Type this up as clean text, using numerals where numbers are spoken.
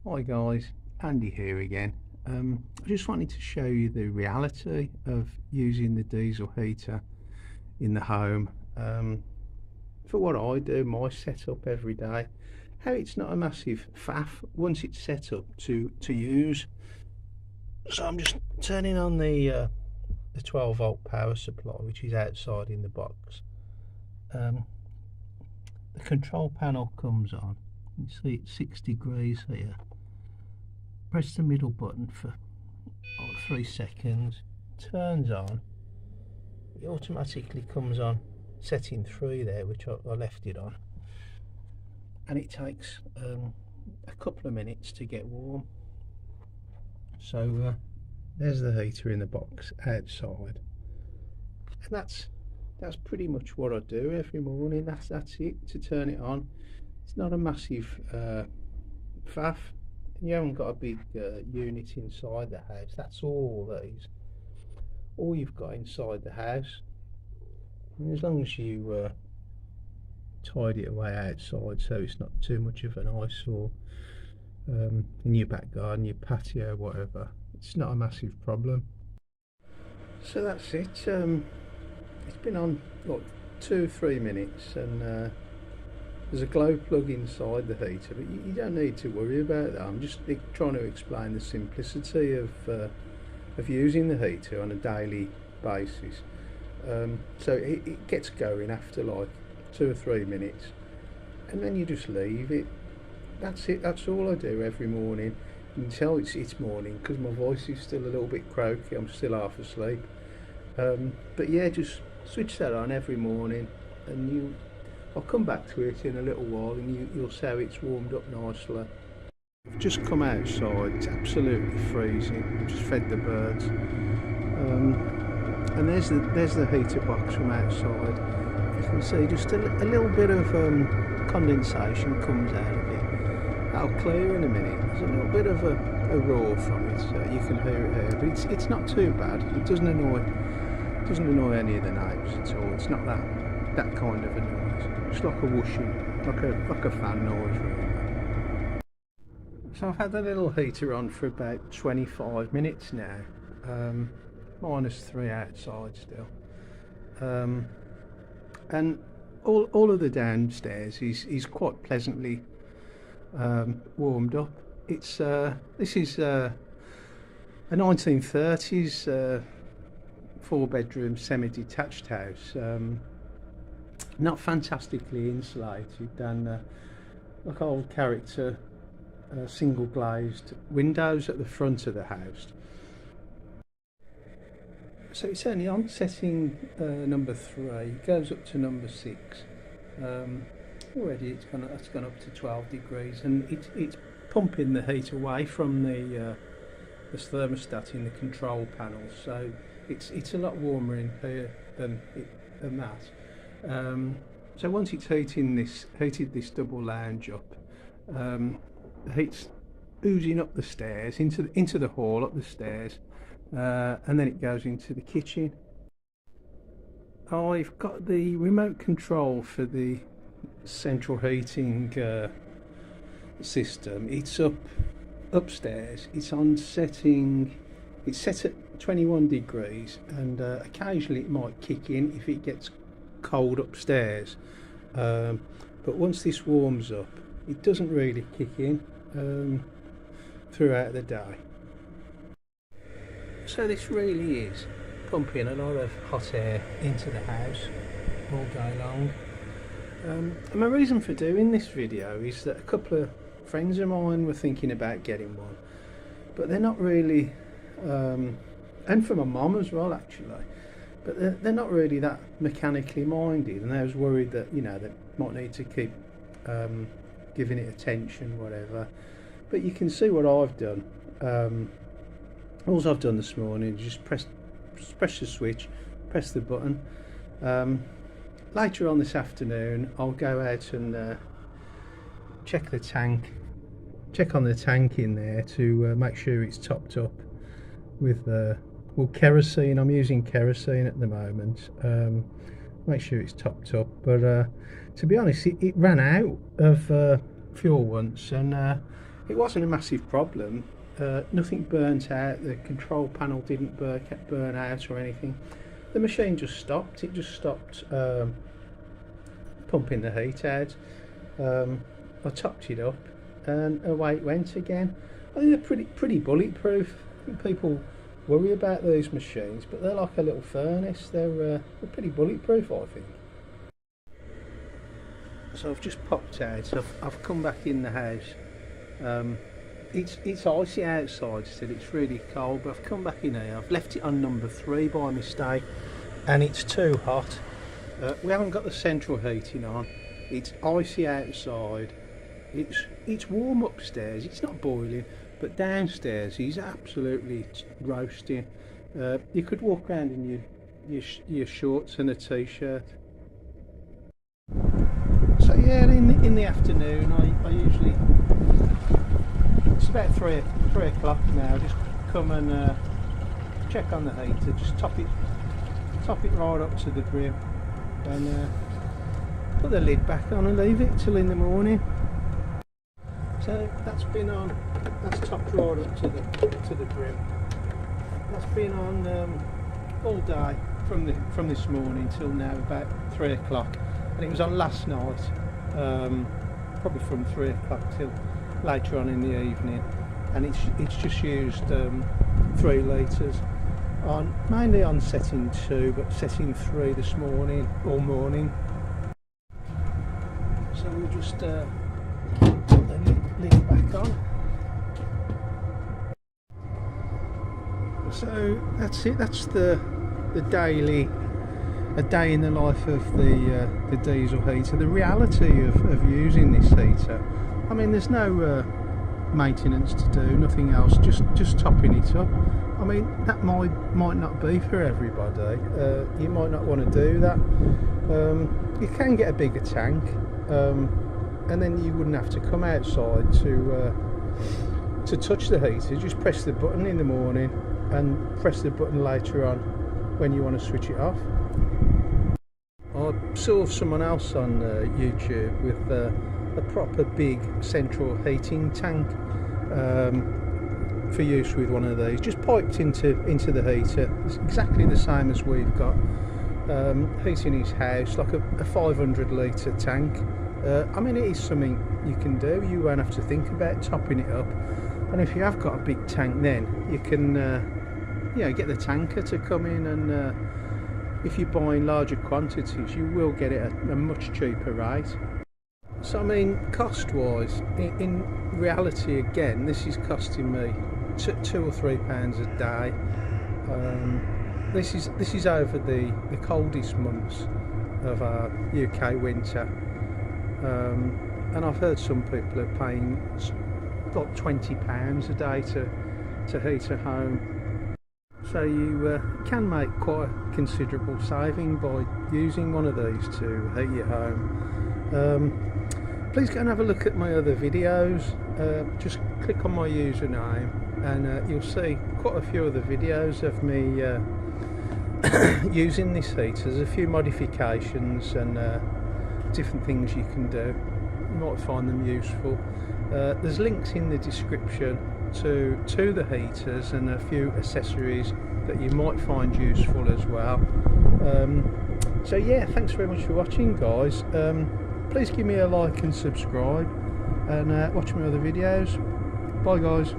Hi guys, Andy here again. I just wanted to show you the reality of using the diesel heater in the home. For what I do, my setup every day, how it's not a massive faff once it's set up to use. So I'm just turning on the 12-volt power supply, which is outside in the box. The control panel comes on. You see it's 6 degrees here. Press the middle button for 3 seconds, turns on, it automatically comes on setting 3 there, which I left it on, and it takes a couple of minutes to get warm. So there's the heater in the box outside, and that's pretty much what I do every morning. That's it, to turn it on. It's not a massive faff. You haven't got a big unit inside the house. That's all you've got inside the house. And as long as you tidy it away outside so it's not too much of an eyesore in your back garden, your patio, whatever, it's not a massive problem. So that's it. It's been on like 2-3 minutes, and there's a glow plug inside the heater, but you don't need to worry about that. I'm just trying to explain the simplicity of using the heater on a daily basis. So it gets going after like 2 or 3 minutes, and then you just leave it. That's it. That's all I do every morning. You can tell it's morning because my voice is still a little bit croaky. I'm still half asleep. But yeah, just switch that on every morning, and I'll come back to it in a little while, and you'll see how it's warmed up nicely. I've just come outside, it's absolutely freezing. I've just fed the birds, and there's the heater box from outside. You can see just a little bit of condensation comes out of it. That'll clear in a minute. There's a little bit of a roar from it, so you can hear it here, but it's not too bad. It doesn't annoy any of the neighbours at all. It's not that kind of a noise. It's like a whooshing, like a fan noise really. So I've had the little heater on for about 25 minutes now, -3 outside still, and all of the downstairs is quite pleasantly warmed up. This is a 1930s 4-bedroom semi-detached house, not fantastically insulated, and like old character single glazed windows at the front of the house. So it's only on setting number 3, it goes up to number 6. Already it's gone up to 12 degrees, and it's pumping the heat away from the thermostat in the control panel, so it's a lot warmer in here than that. So once it's heated this double lounge up, the heat's oozing up the stairs into the hall, up the stairs, and then it goes into the kitchen. I've got the remote control for the central heating system. It's upstairs. It's on setting. It's set at 21 degrees, and occasionally it might kick in if it gets cold upstairs. But once this warms up, it doesn't really kick in throughout the day. So this really is pumping a lot of hot air into the house all day long. And my reason for doing this video is that a couple of friends of mine were thinking about getting one, but they're not really, and for my mum as well actually, but they're not really that mechanically minded, and I was worried that they might need to keep giving it attention, whatever. But you can see what I've done. All I've done this morning is just press the switch, press the button. Later on this afternoon I'll go out and check on the tank in there to make sure it's topped up with kerosene. I'm using kerosene at the moment. Make sure it's topped up, but to be honest, it ran out of fuel once, and it wasn't a massive problem. Nothing burnt out, the control panel didn't burn out or anything. The machine just stopped, it just stopped pumping the heat out. I topped it up and away it went again. I think they're pretty bulletproof. I think people worry about these machines, but they're like a little furnace. They're pretty bulletproof, I think. So I've just popped out. I've come back in the house. It's icy outside still, it's really cold, but I've come back in here. I've left it on number 3 by mistake and it's too hot. We haven't got the central heating on. It's icy outside. It's warm upstairs, it's not boiling, but downstairs is absolutely roasting. You could walk around in your shorts and a t-shirt. So yeah, in the afternoon I usually, it's about 3 o'clock now, just come and check on the heater, just top it right up to the brim and put the lid back on and leave it till in the morning. So that's been on, that's topped right up to the brim. That's been on all day from this morning till now about 3 o'clock, and it was on last night, probably from 3 o'clock till later on in the evening, and it's just used 3 litres on, mainly on setting 2, but setting 3 this morning, all morning. So we'll just put the lid back on. So that's it, that's the daily, a day in the life of the diesel heater. The reality of using this heater, I mean, there's no maintenance to do, nothing else, just topping it up. I mean, that might not be for everybody. You might not want to do that. You can get a bigger tank, and then you wouldn't have to come outside to touch the heater. Just press the button in the morning and press the button later on when you want to switch it off. I saw someone else on YouTube with a proper big central heating tank for use with one of these, just piped into the heater. It's exactly the same as we've got, heating his house, like a 500 litre tank. I mean, it is something you can do. You won't have to think about topping it up, and if you have got a big tank, then you can get the tanker to come in, and if you're buying larger quantities you will get it at a much cheaper rate. So I mean, cost wise, in reality, again, this is costing me £2 or £3 a day. This is over the coldest months of our UK winter, and I've heard some people are paying like £20 a day to heat a home. So you can make quite a considerable saving by using one of these to heat your home. Please go and have a look at my other videos. Just click on my username and you'll see quite a few other videos of me using this heater. There's a few modifications and different things you can do. You might find them useful. There's links in the description to the heaters and a few accessories that you might find useful as well. So yeah, thanks very much for watching, guys. Please give me a like and subscribe, and watch my other videos. Bye guys.